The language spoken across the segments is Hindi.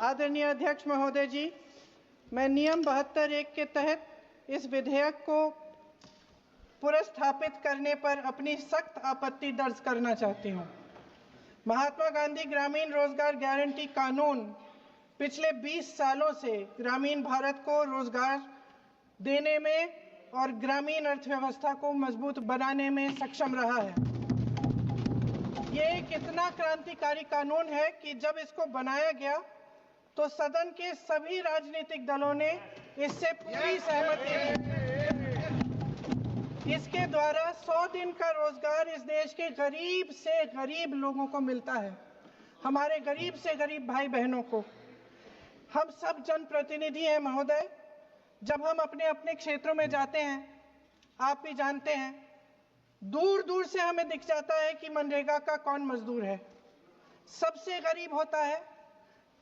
आदरणीय अध्यक्ष महोदय जी, मैं नियम 72(1) के तहत इस विधेयक को पुनर्स्थापित करने पर अपनी सख्त आपत्ति दर्ज करना चाहती हूं। महात्मा गांधी ग्रामीण रोजगार गारंटी कानून पिछले 20 सालों से ग्रामीण भारत को रोजगार देने में और ग्रामीण अर्थव्यवस्था को मजबूत बनाने में सक्षम रहा है। ये एक इतना क्रांतिकारी कानून है कि जब इसको बनाया गया तो सदन के सभी राजनीतिक दलों ने इससे पूरी सहमति दी। इसके द्वारा 100 दिन का रोजगार इस देश के गरीब से गरीब लोगों को मिलता है, हमारे गरीब से गरीब भाई बहनों को। हम सब जनप्रतिनिधि हैं महोदय, जब हम अपने अपने क्षेत्रों में जाते हैं, आप भी जानते हैं, दूर दूर से हमें दिख जाता है कि मनरेगा का कौन मजदूर है। सबसे गरीब होता है,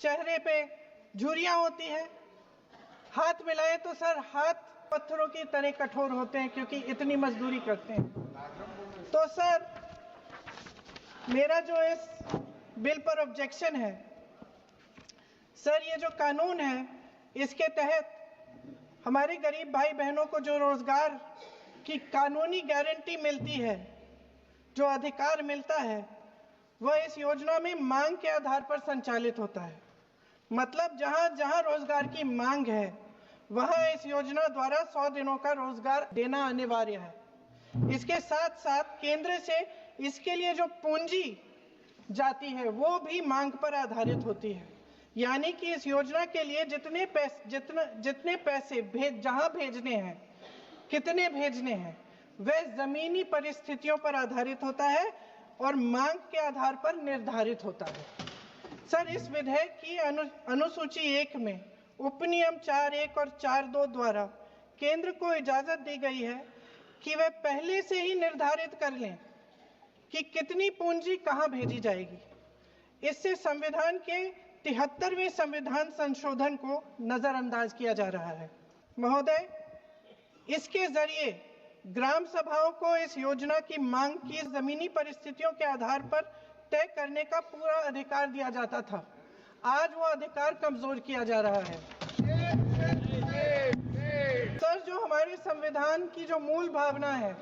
चेहरे पे झुर्रियां होती हैं, हाथ मिलाए तो सर हाथ पत्थरों की तरह कठोर होते हैं क्योंकि इतनी मजदूरी करते हैं। तो सर मेरा जो इस बिल पर ऑब्जेक्शन है, सर ये जो कानून है इसके तहत हमारे गरीब भाई बहनों को जो रोजगार की कानूनी गारंटी मिलती है, जो अधिकार मिलता है, वह इस योजना में मांग के आधार पर संचालित होता है। मतलब जहां जहां रोजगार की मांग है वहां इस योजना द्वारा 100 दिनों का रोजगार देना अनिवार्य है। इसके साथ साथ केंद्र से इसके लिए जो पूंजी जाती है वो भी मांग पर आधारित होती है। यानी कि इस योजना के लिए जितने पैसे जहां भेजने हैं, कितने भेजने हैं, वह जमीनी परिस्थितियों पर आधारित होता है और मांग के आधार पर निर्धारित होता है। सर इस विधेयक की अनुसूची 1 में उपनियम 4(1) और 4(2) द्वारा केंद्र को इजाजत दी गई है कि वह पहले से ही निर्धारित कर लें कि कितनी पूंजी कहां भेजी जाएगी। इससे संविधान के 73वें संविधान संशोधन को नजरअंदाज किया जा रहा है। महोदय, इसके जरिए ग्राम सभाओं को इस योजना की मांग की जमीनी परिस्थितियों के आधार पर तय करने का पूरा अधिकार दिया जाता था। आज वो अधिकार कमजोर किया जा रहा है। सर जो हमारे संविधान की जो मूल भावना है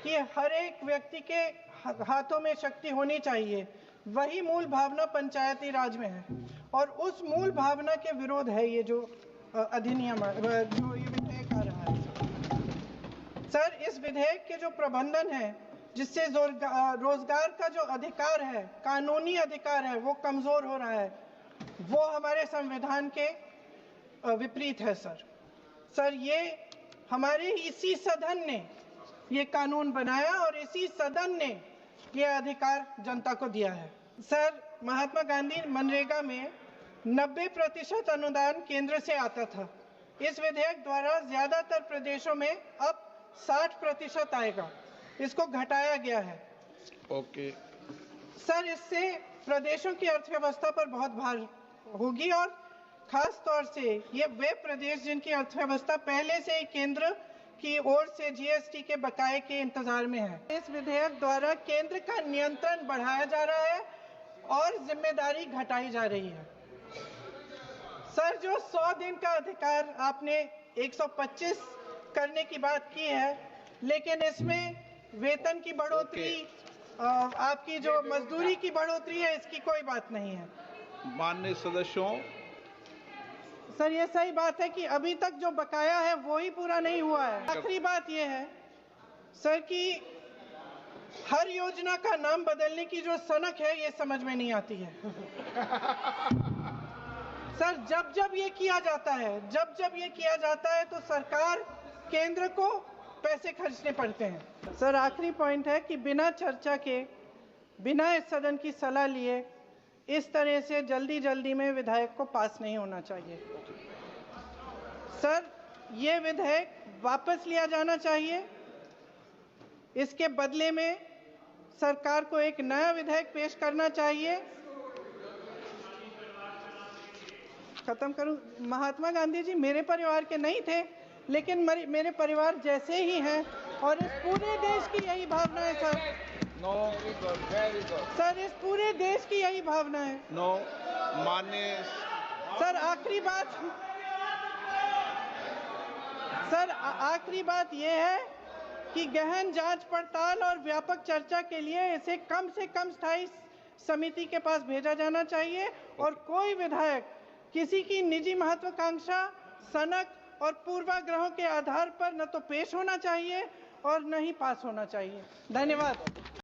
कि हर एक व्यक्ति के हाथों में शक्ति होनी चाहिए, वही मूल भावना पंचायती राज में है और उस मूल भावना के विरोध है ये जो अधिनियम जो ये विधेयक आ रहा है। सर इस विधेयक के जो प्रबंधन है जिससे रोजगार का जो अधिकार है, कानूनी अधिकार है, वो कमजोर हो रहा है, वो हमारे संविधान के विपरीत है। सर ये हमारे इसी सदन ने ये कानून बनाया और इसी सदन ने ये अधिकार जनता को दिया है। सर महात्मा गांधी मनरेगा में 90% अनुदान केंद्र से आता था। इस विधेयक द्वारा ज्यादातर प्रदेशों में अब 60% आएगा, इसको घटाया गया है। ओके। सर इससे प्रदेशों की अर्थव्यवस्था पर बहुत भार होगी और खास तौर से ये वे प्रदेश जिनकी अर्थव्यवस्था पहले से ही केंद्र की ओर से जीएसटी के बकाये के इंतजार में है। इस विधेयक द्वारा केंद्र का नियंत्रण बढ़ाया जा रहा है और जिम्मेदारी घटाई जा रही है। सर जो 100 दिन का अधिकार आपने 125 करने की बात की है, लेकिन इसमें वेतन की बढ़ोतरी, आपकी जो मजदूरी की बढ़ोतरी है, इसकी कोई बात नहीं है। माननीय सदस्यों, सर ये सही बात है कि अभी तक जो बकाया है वो ही पूरा नहीं हुआ है। आखिरी बात ये है सर कि हर योजना का नाम बदलने की जो सनक है ये समझ में नहीं आती है। सर जब ये किया जाता है, तो सरकार केंद्र को पैसे खर्चने पड़ते हैं। सर आखिरी पॉइंट है कि बिना चर्चा के, बिना इस सदन की सलाह लिए इस तरह से जल्दी में विधेयक को पास नहीं होना चाहिए। सर ये विधेयक वापस लिया जाना चाहिए। इसके बदले में सरकार को एक नया विधेयक पेश करना चाहिए। खत्म करूं। महात्मा गांधी जी मेरे परिवार के नहीं थे, लेकिन मेरे परिवार जैसे ही हैं और इस पूरे देश की यही भावना है sir. No, very good. Sir इस पूरे देश की यही भावना है। नो, माननीय सर आखिरी बात यह है कि गहन जांच पड़ताल और व्यापक चर्चा के लिए इसे कम से कम स्थायी समिति के पास भेजा जाना चाहिए और कोई विधायक किसी की निजी महत्वाकांक्षा, सनक और पूर्वाग्रहों के आधार पर न तो पेश होना चाहिए और न ही पास होना चाहिए। धन्यवाद।